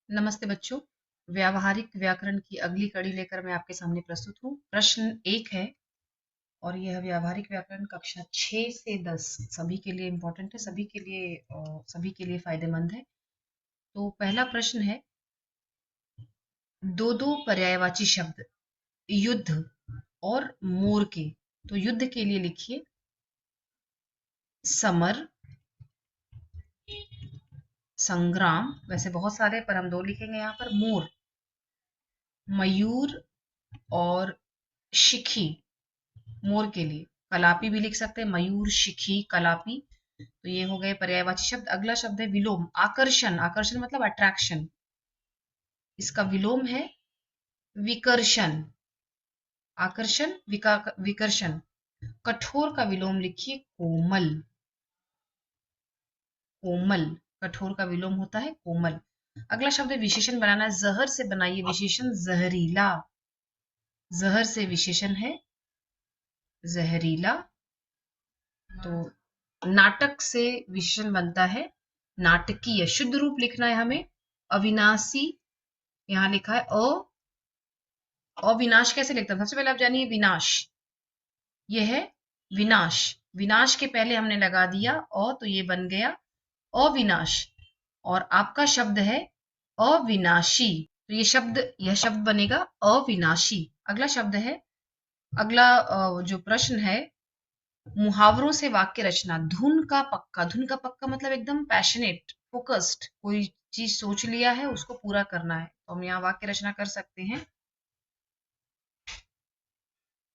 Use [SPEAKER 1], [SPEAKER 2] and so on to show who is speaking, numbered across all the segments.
[SPEAKER 1] नमस्ते बच्चों। व्यावहारिक व्याकरण की अगली कड़ी लेकर मैं आपके सामने प्रस्तुत हूँ। प्रश्न 1 है और यह व्यावहारिक व्याकरण कक्षा 6 से 10 सभी के लिए इम्पोर्टेंट है, सभी के लिए फायदेमंद है। तो पहला प्रश्न है, दो दो पर्यायवाची शब्द युद्ध और मोर के। तो युद्ध के लिए लिखिए समर, संग्राम। वैसे बहुत सारे पर हम दो लिखेंगे यहाँ पर। मोर, मयूर और शिखी। मोर के लिए कलापी भी लिख सकते हैं, मयूर, शिखी, कलापी। तो ये हो गए पर्यायवाची शब्द। अगला शब्द है विलोम, आकर्षण। आकर्षण मतलब अट्रैक्शन, इसका विलोम है विकर्षण। आकर्षण, विकर्षण। कठोर का विलोम लिखिए कोमल। कोमल, कठोर का विलोम होता है कोमल। अगला शब्द है विशेषण बनाना। जहर से बनाइए विशेषण जहरीला। जहर से विशेषण है जहरीला। तो नाटक से विशेषण बनता है नाटकीय। शुद्ध रूप लिखना है हमें अविनाशी। यहां लिखा है अविनाश कैसे लिखते हैं? सबसे पहले आप जानिए विनाश। यह है विनाश। विनाश के पहले हमने लगा दिया तो ये बन गया अविनाश। और आपका शब्द है अविनाशी। तो यह शब्द बनेगा अविनाशी। अगला शब्द है, अगला जो प्रश्न है, मुहावरों से वाक्य रचना। धुन का पक्का। धुन का पक्का मतलब एकदम पैशनेट, फोकस्ड। कोई चीज सोच लिया है, उसको पूरा करना है। तो हम यहाँ वाक्य रचना कर सकते हैं।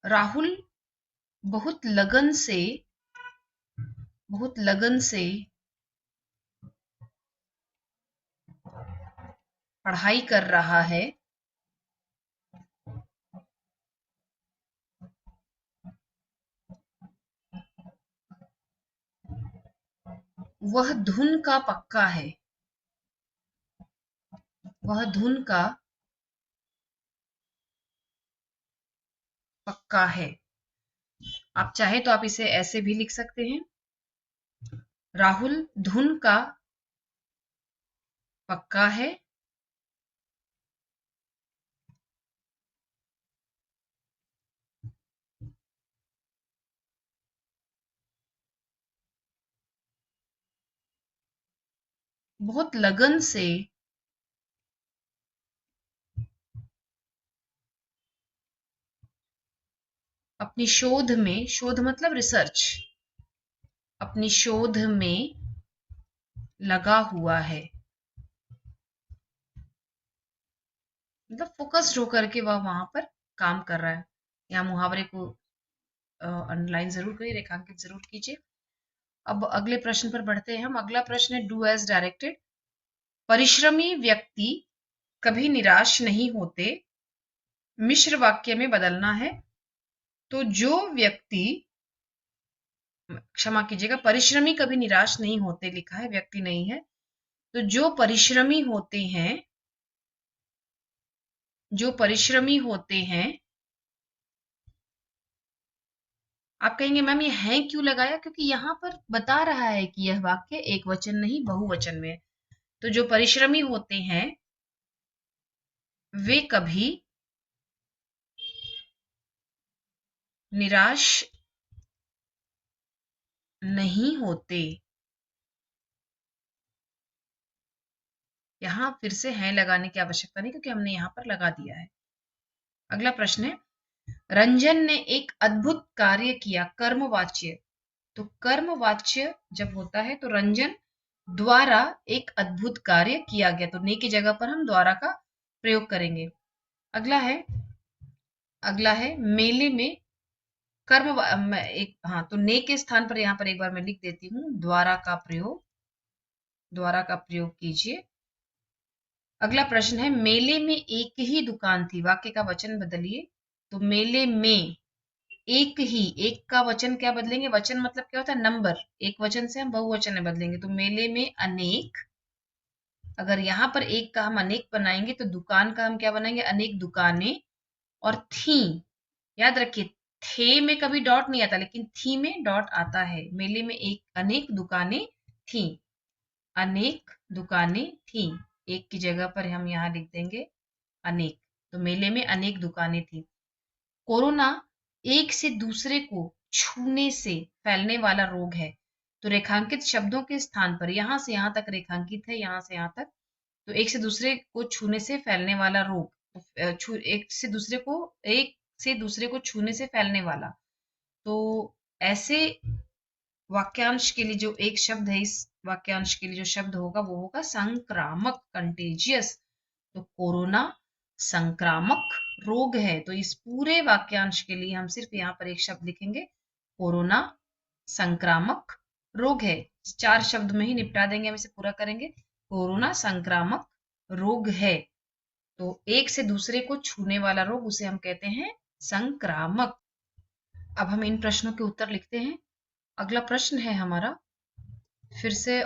[SPEAKER 1] राहुल बहुत लगन से पढ़ाई कर रहा है। वह धुन का पक्का है। वह धुन का पक्का है। आप चाहे तो आप इसे ऐसे भी लिख सकते हैं, राहुल धुन का पक्का है। बहुत लगन से अपनी शोध में, शोध मतलब रिसर्च, अपनी शोध में लगा हुआ है। मतलब फोकस्ड होकर के वह वहां पर काम कर रहा है। यहाँ मुहावरे को अंडरलाइन जरूर करिए, रेखांकित जरूर कीजिए। अब अगले प्रश्न पर बढ़ते हैं हम। अगला प्रश्न है डू एज डायरेक्टेड। परिश्रमी व्यक्ति कभी निराश नहीं होते, मिश्र वाक्य में बदलना है। तो जो व्यक्ति, क्षमा कीजिएगा, परिश्रमी कभी निराश नहीं होते लिखा है, व्यक्ति नहीं है। तो जो परिश्रमी होते हैं, जो परिश्रमी होते हैं। आप कहेंगे मैम ये है क्यों लगाया? क्योंकि यहां पर बता रहा है कि यह वाक्य एक वचन नहीं बहुवचन में है। तो जो परिश्रमी होते हैं वे कभी निराश नहीं होते। यहां फिर से है लगाने की आवश्यकता नहीं, क्योंकि हमने यहां पर लगा दिया है। अगला प्रश्न है, रंजन ने एक अद्भुत कार्य किया। कर्मवाच्य। तो कर्मवाच्य जब होता है तो रंजन द्वारा एक अद्भुत कार्य किया गया, तो ने की जगह पर हम द्वारा का प्रयोग करेंगे। अगला है मेले में एक, हाँ, तो ने के स्थान पर यहां पर एक बार मैं लिख देती हूँ द्वारा का प्रयोग कीजिए। अगला प्रश्न है, मेले में एक ही दुकान थी। वाक्य का वचन बदलिए। तो मेले में एक ही, एक का वचन क्या बदलेंगे? वचन मतलब क्या होता है? नंबर। एक वचन से हम बहुवचन में बदलेंगे। तो मेले में अनेक। अगर यहां पर एक का हम अनेक बनाएंगे तो दुकान का हम क्या बनाएंगे? अनेक दुकानें। और थी, याद रखिए, थे में कभी डॉट नहीं आता, लेकिन थी में डॉट आता है। मेले में एक अनेक दुकानें थी। अनेक दुकानें थी। एक की जगह पर हम यहाँ लिख देंगे अनेक। तो मेले में अनेक दुकानें थी। कोरोना एक से दूसरे को छूने से फैलने वाला रोग है। तो रेखांकित शब्दों के स्थान पर यहां से यहां तक रेखांकित है, यहां से यहां तक। तो एक से दूसरे को छूने से फैलने वाला रोग, एक से दूसरे को छूने से फैलने वाला। तो ऐसे वाक्यांश के लिए जो एक शब्द है, इस वाक्यांश के लिए जो शब्द होगा वो होगा संक्रामक, कंटेजियस। तो कोरोना संक्रामक रोग है। तो इस पूरे वाक्यांश के लिए हम सिर्फ यहाँ पर एक शब्द लिखेंगे, कोरोना संक्रामक रोग है। 4 शब्द में ही निपटा देंगे, हम इसे पूरा करेंगे। कोरोना संक्रामक रोग है। तो एक से दूसरे को छूने वाला रोग, उसे हम कहते हैं संक्रामक। अब हम इन प्रश्नों के उत्तर लिखते हैं। अगला प्रश्न है हमारा, फिर से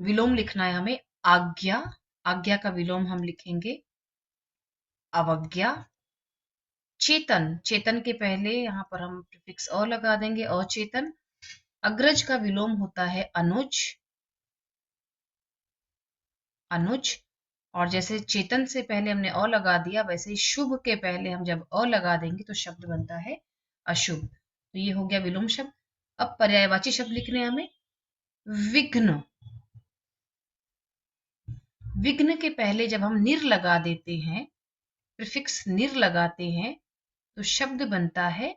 [SPEAKER 1] विलोम लिखना है हमें। आज्ञा, आज्ञा का विलोम हम लिखेंगे अवज्ञा। चेतन, चेतन के पहले यहाँ पर हम प्रीफिक्स अ लगा देंगे, अचेतन। अग्रज का विलोम होता है अनुज, अनुज। और जैसे चेतन से पहले हमने अ लगा दिया, वैसे ही शुभ के पहले हम जब अ लगा देंगे तो शब्द बनता है अशुभ। तो ये हो गया विलोम शब्द। अब पर्यायवाची शब्द लिखने हैं हमें। विघ्न, विघ्न के पहले जब हम निर लगा देते हैं, प्रीफिक्स निर लगाते हैं, तो शब्द बनता है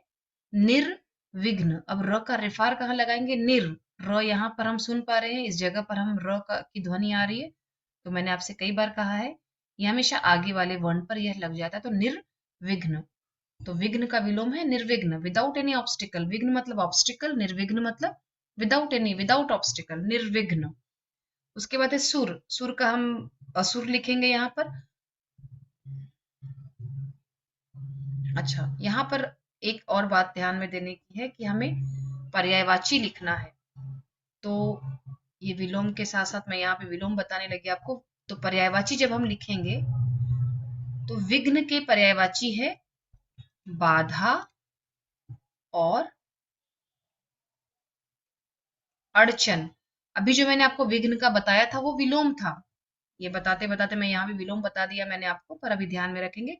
[SPEAKER 1] निर्विघ्न। अब र का रिफार कहाँ लगाएंगे? निर। र यहाँ पर हम सुन पा रहे हैं, इस जगह पर हम र की ध्वनि आ रही है। तो मैंने आपसे कई बार कहा है, ये हमेशा आगे वाले वर्ण पर यह लग जाता है। तो निर्विघ्न, तो विघ्न का विलोम है निर्विघ्न, विदाउट एनी ऑब्स्टिकल। विघ्न मतलब ऑब्स्टिकल, निर्विघ्न मतलब विदाउट एनी, विदाउट ऑब्स्टिकल, निर्विघ्न। उसके बाद है सुर, सुर का हम असुर लिखेंगे यहाँ पर। अच्छा, यहाँ पर एक और बात ध्यान में देने की है कि हमें पर्यायवाची लिखना है। तो ये विलोम के साथ साथ मैं यहाँ पे विलोम बताने लगी आपको। तो पर्यायवाची जब हम लिखेंगे तो विघ्न के पर्यायवाची है बाधा और अड़चन। अभी जो मैंने आपको विघ्न का बताया था वो विलोम था। ये बताते बताते मैं यहाँ भी विलोम बता दिया मैंने आपको, पर अभी ध्यान में रखेंगे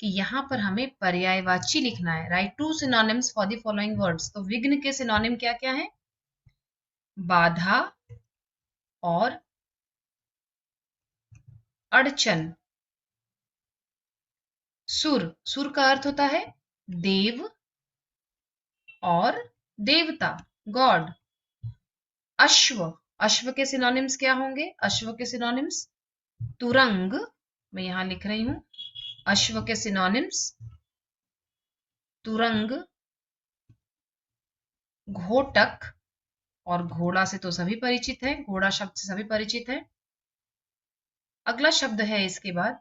[SPEAKER 1] कि यहाँ पर हमें पर्यायवाची लिखना है। Write to synonyms for the following words. तो विघ्न के सिनोनिम क्या क्या है? बाधा और अड़चन। सुर, सुर का अर्थ होता है देव और देवता, गॉड। अश्व, अश्व के सिनोनिम्स क्या होंगे? अश्व के सिनोनिम्स तुरंग, मैं यहां लिख रही हूं। अश्व के सिनोनिम्स तुरंग, घोटक, और घोड़ा से तो सभी परिचित है, घोड़ा शब्द से सभी परिचित है। अगला शब्द है इसके बाद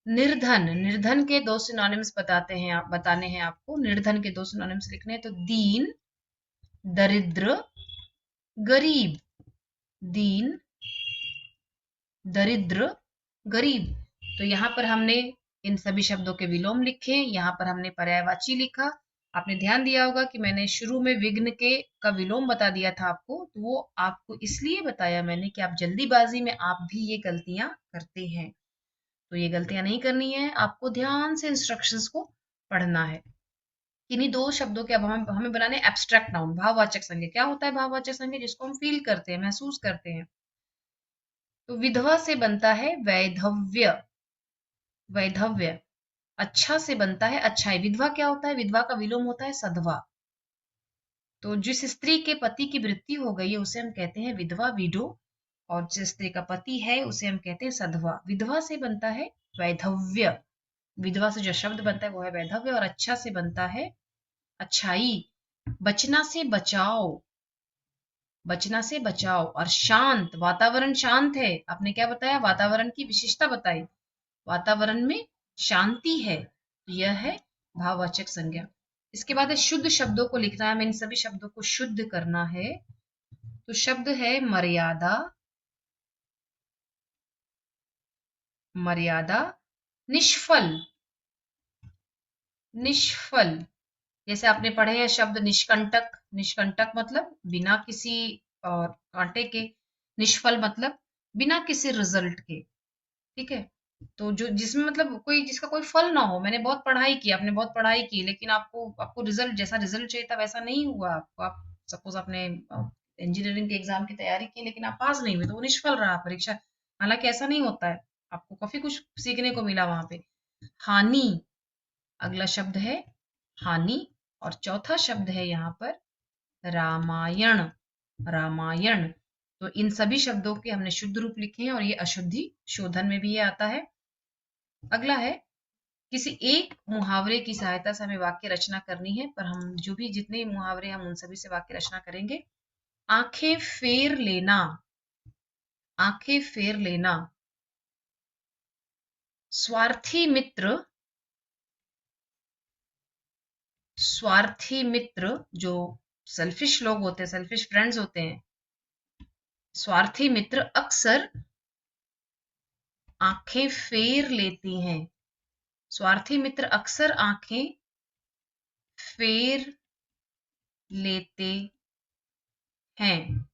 [SPEAKER 1] निर्धन। निर्धन के 2 सिनोनिम्स बताने हैं आपको। निर्धन के 2 सिनोनिम्स लिखने हैं। तो दीन, दरिद्र, गरीब। दीन, दरिद्र, गरीब। तो यहाँ पर हमने इन सभी शब्दों के विलोम लिखे, यहाँ पर हमने पर्यायवाची लिखा। आपने ध्यान दिया होगा कि मैंने शुरू में विघ्न के का विलोम बता दिया था आपको। तो वो आपको इसलिए बताया मैंने कि आप जल्दीबाजी में आप भी ये गलतियां करते हैं। तो ये गलतियां नहीं करनी है, आपको ध्यान से इंस्ट्रक्शंस को पढ़ना है। किन्हीं 2 शब्दों के अब हमें बनाने एब्स्ट्रैक्ट नाउन, भाववाचक संज्ञा। क्या होता है भाववाचक संज्ञा? जिसको हम फील करते हैं, महसूस करते हैं। तो विधवा से बनता है वैधव्य, वैधव्य। अच्छा से बनता है अच्छाई। विधवा क्या होता है? विधवा का विलोम होता है सधवा। तो जिस स्त्री के पति की मृत्यु हो गई है उसे हम कहते हैं विधवा, विडो। और जिस स्त्री का पति है उसे हम कहते हैं सधवा। विधवा से बनता है वैधव्य, विधवा से जो शब्द बनता है वो है वैधव्य। और अच्छा से बनता है अच्छाई। बचना से बचाओ, बचना से बचाओ। और शांत, वातावरण शांत है। आपने क्या बताया? वातावरण की विशेषता बताई, वातावरण में शांति है। यह है भाववाचक संज्ञा। इसके बाद है शुद्ध शब्दों को लिखना है, हमें इन सभी शब्दों को शुद्ध करना है। तो शब्द है मर्यादा, मर्यादा। निष्फल, निष्फल। जैसे आपने पढ़े हैं शब्द निष्कंटक, निष्कंटक मतलब बिना किसी कांटे के। निष्फल मतलब बिना किसी रिजल्ट के। ठीक है। तो जो जिसमें मतलब कोई जिसका कोई फल ना हो, मैंने बहुत पढ़ाई की, आपने बहुत पढ़ाई की, लेकिन आपको आपको रिजल्ट जैसा रिजल्ट चाहिए था वैसा नहीं हुआ आपको। आप सपोज आपने इंजीनियरिंग के एग्जाम की तैयारी की लेकिन आप पास नहीं हुए, तो वो निष्फल रहा परीक्षा। हालांकि ऐसा नहीं होता है, आपको काफी कुछ सीखने को मिला वहां पे। हानि, अगला शब्द है हानि, और चौथा शब्द है यहाँ पर रामायण। रामायण। तो इन सभी शब्दों के हमने शुद्ध रूप लिखे हैं और ये अशुद्धि शोधन में भी ये आता है। अगला है किसी एक मुहावरे की सहायता से हमें वाक्य रचना करनी है, पर हम जो भी जितने मुहावरे हम उन सभी से वाक्य रचना करेंगे। आंखें फेर लेना, आंखें फेर लेना। स्वार्थी मित्र, स्वार्थी मित्र जो सेल्फिश लोग होते हैं, सेल्फिश फ्रेंड्स होते हैं, स्वार्थी मित्र अक्सर आंखें फेर लेती हैं। स्वार्थी मित्र अक्सर आंखें फेर लेते हैं।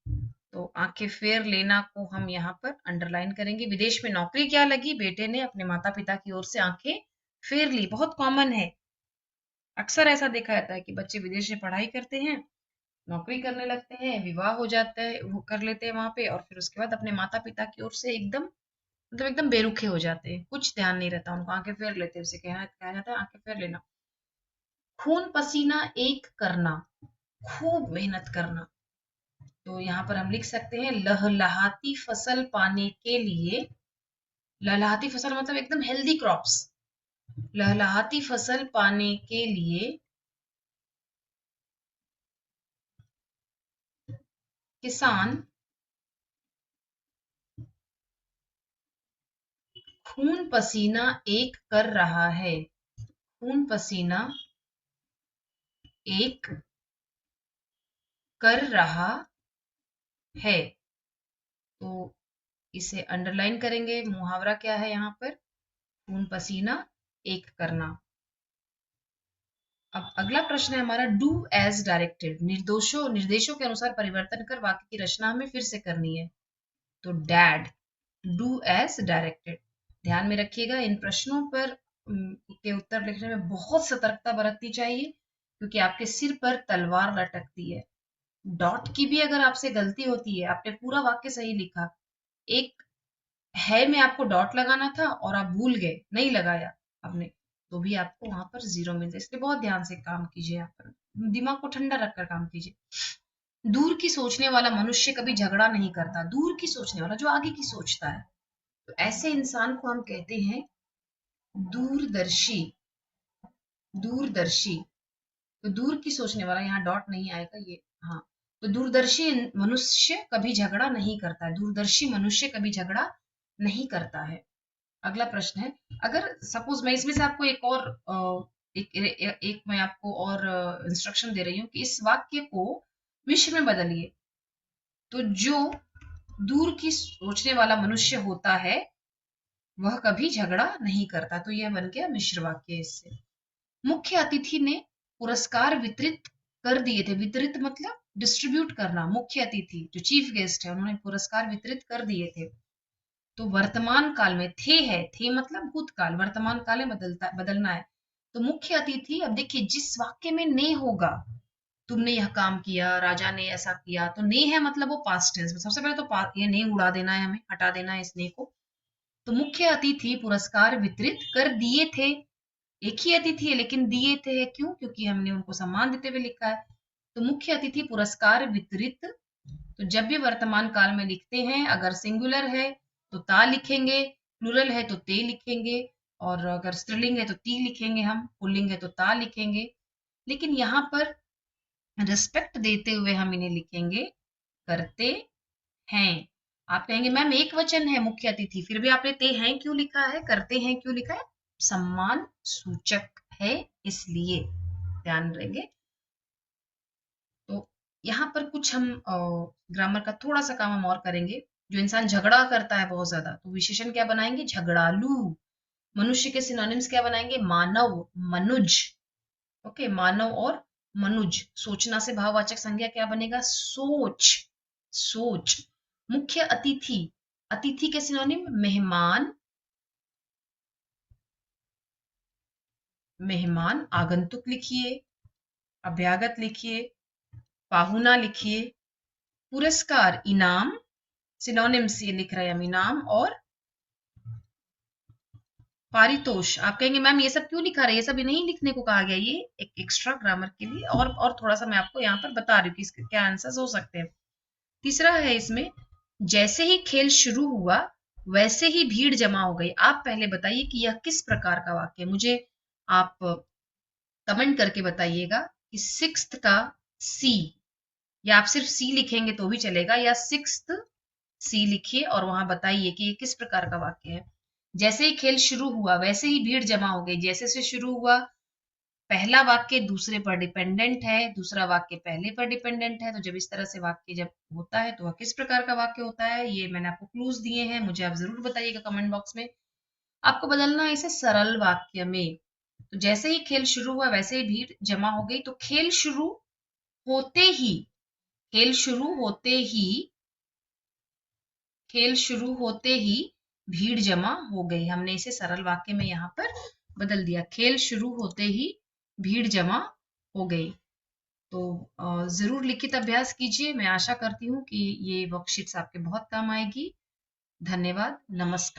[SPEAKER 1] तो आंखें फेर लेना को हम यहाँ पर अंडरलाइन करेंगे। विदेश में नौकरी क्या लगी, बेटे ने अपने माता पिता की ओर से आंखें फेर ली। बहुत कॉमन है, अक्सर ऐसा देखा जाता है कि बच्चे विदेश में पढ़ाई करते हैं, नौकरी करने लगते हैं, विवाह हो जाता है, वो कर लेते हैं वहां पे, और फिर उसके बाद अपने माता पिता की ओर से एकदम मतलब एकदम बेरुखे हो जाते हैं, कुछ ध्यान नहीं रहता उनको, आंखें फेर लेते हैं। उसे कहा जाता है आंखें फेर लेना। खून पसीना एक करना, खूब मेहनत करना। तो यहाँ पर हम लिख सकते हैं लहलहाती फसल पाने के लिए। लहलहाती फसल मतलब एकदम हेल्दी क्रॉप्स। लहलहाती फसल पाने के लिए किसान खून पसीना एक कर रहा है। खून पसीना एक कर रहा है। तो इसे अंडरलाइन करेंगे। मुहावरा क्या है यहाँ पर, खून पसीना एक करना। अब अगला प्रश्न है हमारा, डू एज डायरेक्टेड। निर्देशों निर्देशों के अनुसार परिवर्तन कर वाक्य की रचना हमें फिर से करनी है। तो डैड, डू एज डायरेक्टेड। ध्यान में रखिएगा इन प्रश्नों पर के उत्तर लिखने में बहुत सतर्कता बरतनी चाहिए, क्योंकि आपके सिर पर तलवार लटकती है। डॉट की भी अगर आपसे गलती होती है, आपने पूरा वाक्य सही लिखा, एक है में आपको डॉट लगाना था और आप भूल गए, नहीं लगाया आपने, तो भी आपको वहां पर जीरो मिलता है। इसलिए बहुत ध्यान से काम कीजिए, यहाँ पर दिमाग को ठंडा रखकर काम कीजिए। दूर की सोचने वाला मनुष्य कभी झगड़ा नहीं करता। दूर की सोचने वाला, जो आगे की सोचता है, तो ऐसे इंसान को हम कहते हैं दूरदर्शी। दूरदर्शी। तो दूर की सोचने वाला, यहाँ डॉट नहीं आएगा ये, हाँ। तो दूरदर्शी मनुष्य कभी झगड़ा नहीं करता है। दूरदर्शी मनुष्य कभी झगड़ा नहीं करता है। अगला प्रश्न है, अगर सपोज मैं इसमें से आपको एक और एक मैं आपको और इंस्ट्रक्शन दे रही हूँ कि इस वाक्य को मिश्र में बदलिए। तो जो दूर की सोचने वाला मनुष्य होता है वह कभी झगड़ा नहीं करता। तो यह बन गया मिश्र वाक्य इससे। मुख्य अतिथि ने पुरस्कार वितरित कर दिए थे। वितरित मतलब डिस्ट्रीब्यूट करना। मुख्य अतिथि जो चीफ गेस्ट है उन्होंने पुरस्कार वितरित कर दिए थे। तो वर्तमान काल में थे है, थे मतलब भूतकाल, वर्तमान काल में बदलना है। तो मुख्य अतिथि, अब देखिए जिस वाक्य में ने होगा, तुमने यह काम किया, राजा ने ऐसा किया, तो ने है मतलब वो पास्ट टेंस में। सबसे पहले तो ये ने उड़ा देना है, हमें हटा देना है इस ने को। तो मुख्य अतिथि पुरस्कार वितरित कर दिए थे। एक ही अतिथि है लेकिन दिए थे है, क्यों? क्योंकि हमने उनको सम्मान देते हुए लिखा है। तो मुख्य अतिथि पुरस्कार वितरित। तो जब भी वर्तमान काल में लिखते हैं, अगर सिंगुलर है तो ता लिखेंगे, प्लूरल है तो ते लिखेंगे, और अगर स्त्रीलिंग है तो ती लिखेंगे, हम पुल्लिंग है तो ता लिखेंगे। लेकिन यहाँ पर रिस्पेक्ट देते हुए हम इन्हें लिखेंगे करते हैं। आप कहेंगे मैम एक वचन है मुख्य अतिथि, फिर भी आपने ते हैं क्यों लिखा है, करते हैं क्यों लिखा है? सम्मान सूचक है, इसलिए ध्यान देंगे। तो यहाँ पर कुछ हम ग्रामर का थोड़ा सा काम हम और करेंगे। जो इंसान झगड़ा करता है बहुत ज्यादा, तो विशेषण क्या बनाएंगे? झगड़ालू। मनुष्य के सिनोनिम्स क्या बनाएंगे? मानव, मनुज। ओके, मानव और मनुज। सोचना से भाववाचक संज्ञा क्या बनेगा? सोच। सोच। मुख्य अतिथि, अतिथि के सिनोनिम मेहमान, मेहमान आगंतुक लिखिए, अभ्यागत लिखिए, पाहुना लिखिए, पुरस्कार इनाम, सिनोनिम्स ये लिख रहे हैं हम इनाम, और पारितोष। आप कहेंगे मैम ये सब क्यों लिखा रहे हैं, ये सब नहीं लिखने को कहा गया, ये एक एक्स्ट्रा ग्रामर के लिए और थोड़ा सा मैं आपको यहाँ पर बता रही हूँ कि इसके क्या आंसर्स हो सकते हैं। तीसरा है इसमें, जैसे ही खेल शुरू हुआ वैसे ही भीड़ जमा हो गई। आप पहले बताइए कि यह किस प्रकार का वाक्य है। मुझे आप कमेंट करके बताइएगा कि सिक्स्थ का सी, या आप सिर्फ सी लिखेंगे तो भी चलेगा, या सिक्स्थ सी लिखिए और वहां बताइए कि ये किस प्रकार का वाक्य है। जैसे ही खेल शुरू हुआ वैसे ही भीड़ जमा हो गई, जैसे से शुरू हुआ, पहला वाक्य दूसरे पर डिपेंडेंट है, दूसरा वाक्य पहले पर डिपेंडेंट है, तो जब इस तरह से वाक्य जब होता है तो वह किस प्रकार का वाक्य होता है, ये मैंने आपको क्लूज दिए हैं, मुझे आप जरूर बताइएगा कमेंट बॉक्स में। आपको बदलना है इसे सरल वाक्य में। तो जैसे ही खेल शुरू हुआ वैसे ही भीड़ जमा हो गई, तो खेल शुरू होते ही, खेल शुरू होते ही, खेल शुरू होते ही भीड़ जमा हो गई। हमने इसे सरल वाक्य में यहाँ पर बदल दिया, खेल शुरू होते ही भीड़ जमा हो गई। तो जरूर लिखित अभ्यास कीजिए। मैं आशा करती हूँ कि ये वर्कशीट्स आपके बहुत काम आएगी। धन्यवाद, नमस्कार।